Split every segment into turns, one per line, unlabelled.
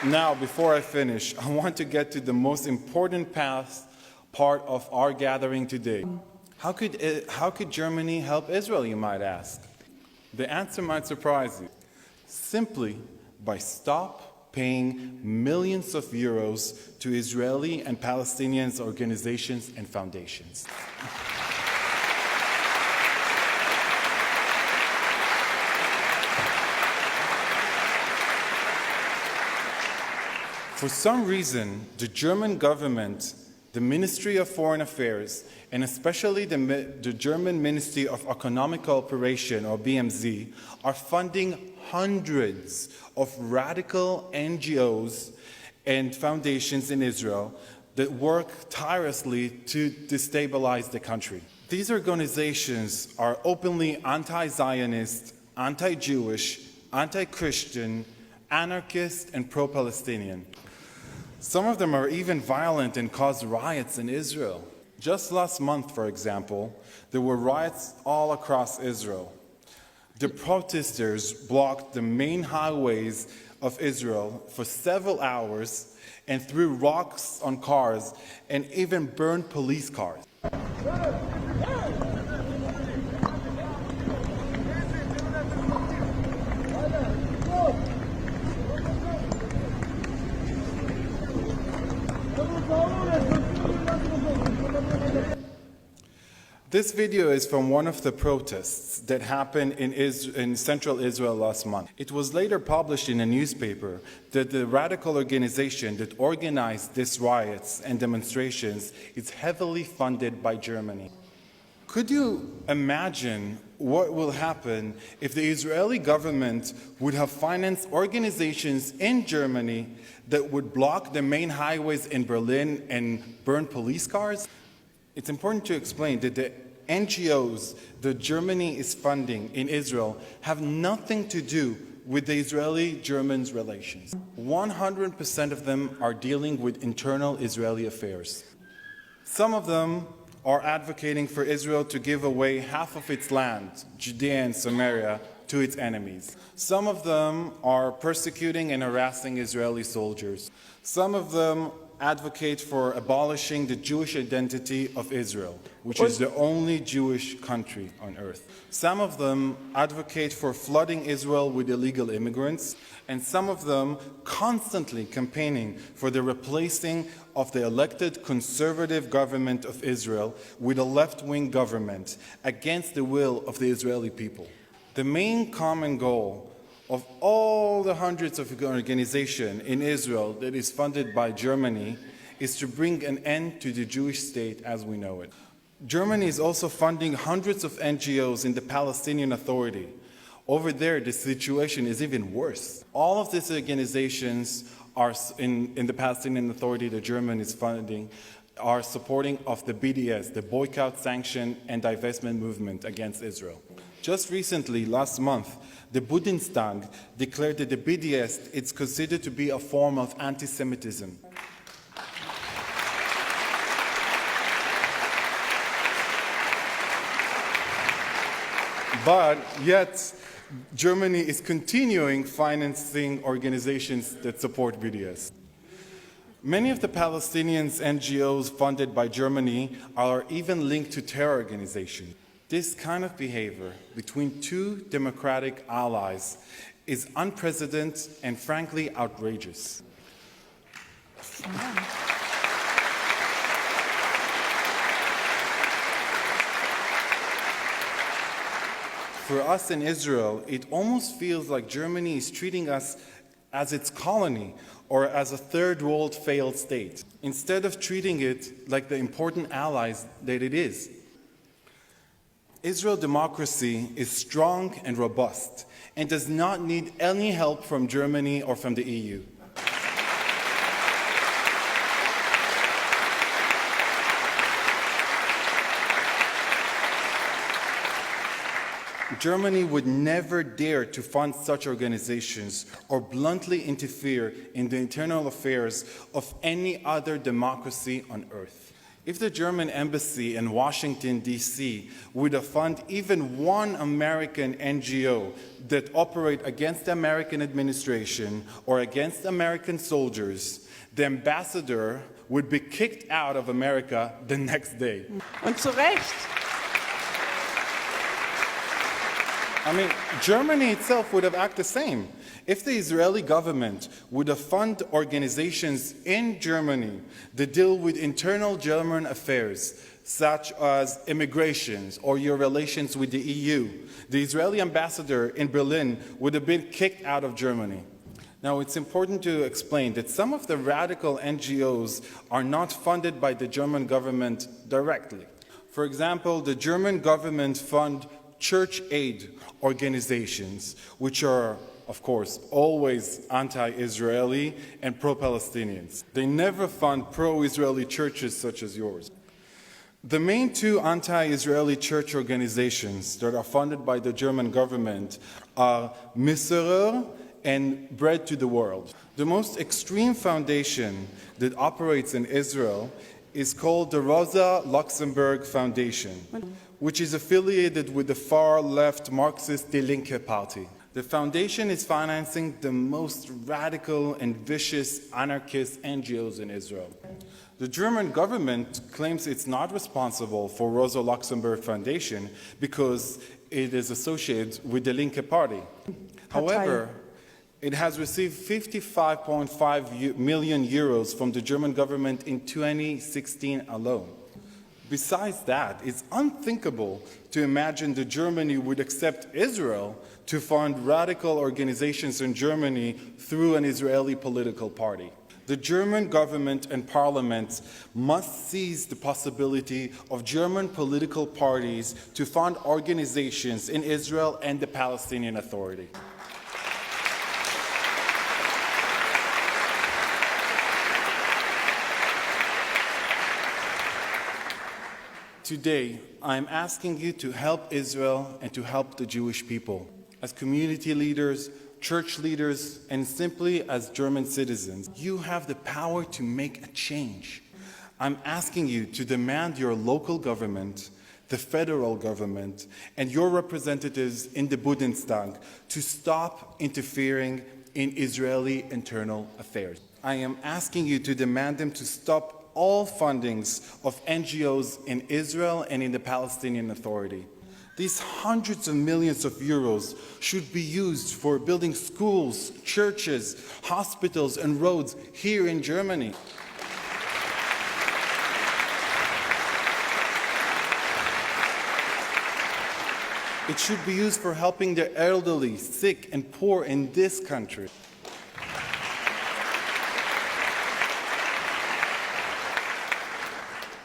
Now, before I finish, I want to get to the most important part of our gathering today. How could Germany help Israel, you might ask? The answer might surprise you. Simply by stop paying millions of euros to Israeli and Palestinian organizations and foundations. For some reason, the German government, the Ministry of Foreign Affairs, and especially the German Ministry of Economic Cooperation, or BMZ, are funding hundreds of radical NGOs and foundations in Israel that work tirelessly to destabilize the country. These organizations are openly anti-Zionist, anti-Jewish, anti-Christian, anarchist, and pro-Palestinian. Some of them are even violent and cause riots in Israel. Just last month, for example, there were riots all across Israel. The protesters blocked the main highways of Israel for several hours and threw rocks on cars and even burned police cars. This video is from one of the protests that happened in central Israel last month. It was later published in a newspaper that the radical organization that organized these riots and demonstrations is heavily funded by Germany. Could you imagine what will happen if the Israeli government would have financed organizations in Germany that would block the main highways in Berlin and burn police cars? It's important to explain that the NGOs that Germany is funding in Israel have nothing to do with the Israeli-German relations. 100% of them are dealing with internal Israeli affairs. Some of them are advocating for Israel to give away half of its land, Judea and Samaria, to its enemies. Some of them are persecuting and harassing Israeli soldiers. Some of them advocate for abolishing the Jewish identity of Israel, which is the only Jewish country on earth. Some of them advocate for flooding Israel with illegal immigrants, and some of them constantly campaigning for the replacing of the elected conservative government of Israel with a left-wing government against the will of the Israeli people. The main common goal of all the hundreds of organizations in Israel that is funded by Germany is to bring an end to the Jewish state as we know it. Germany is also funding hundreds of NGOs in the Palestinian Authority. Over there, the situation is even worse. All of these organizations are in the Palestinian Authority that Germany is funding are supporting of the BDS, the boycott, sanction, and divestment movement against Israel. Just recently, last month, the Bundestag declared that the BDS is considered to be a form of anti-Semitism. But yet, Germany is continuing financing organizations that support BDS. Many of the Palestinians NGOs funded by Germany are even linked to terror organizations. This kind of behavior between two democratic allies is unprecedented and frankly outrageous. For us in Israel, it almost feels like Germany is treating us as its colony or as a third world failed state, instead of treating it like the important allies that it is. Israel democracy is strong and robust and does not need any help from Germany or from the EU. Germany would never dare to fund such organizations or bluntly interfere in the internal affairs of any other democracy on earth. If the German embassy in Washington, D.C. would fund even one American NGO that operate against the American administration or against American soldiers, the ambassador would be kicked out of America the next day.
Und zu Recht.
I mean, Germany itself would have acted the same. If the Israeli government would have funded organizations in Germany that deal with internal German affairs, such as immigrations or your relations with the EU, the Israeli ambassador in Berlin would have been kicked out of Germany. Now, it's important to explain that some of the radical NGOs are not funded by the German government directly. For example, the German government funds church aid organizations, which are, of course, always anti-Israeli and pro-Palestinians. They never fund pro-Israeli churches such as yours. The main two anti-Israeli church organizations that are funded by the German government are Miserer and Bread to the World. The most extreme foundation that operates in Israel is called the Rosa Luxemburg Foundation, which is affiliated with the far-left Marxist Die Linke party. The foundation is financing the most radical and vicious anarchist NGOs in Israel. The German government claims it's not responsible for Rosa Luxemburg Foundation because it is associated with the Linke party. However, it has received 55.5 million euros from the German government in 2016 alone. Besides that, it's unthinkable to imagine that Germany would accept Israel to fund radical organizations in Germany through an Israeli political party. The German government and parliament must seize the possibility of German political parties to fund organizations in Israel and the Palestinian Authority. Today, I am asking you to help Israel and to help the Jewish people. As community leaders, church leaders, and simply as German citizens, you have the power to make a change. I'm asking you to demand your local government, the federal government, and your representatives in the Bundestag to stop interfering in Israeli internal affairs. I am asking you to demand them to stop all fundings of NGOs in Israel and in the Palestinian Authority. These hundreds of millions of euros should be used for building schools, churches, hospitals, and roads here in Germany. It should be used for helping the elderly, sick, and poor in this country.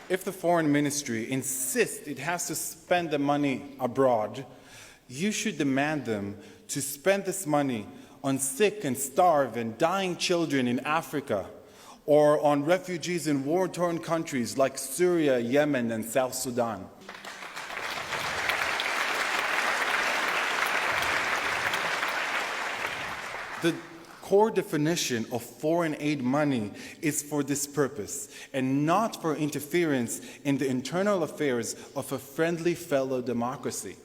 If the foreign ministry insists it has to spend the money abroad, you should demand them to spend this money on sick and starved and dying children in Africa, or on refugees in war-torn countries like Syria, Yemen, and South Sudan. The core definition of foreign aid money is for this purpose and not for interference in the internal affairs of a friendly fellow democracy.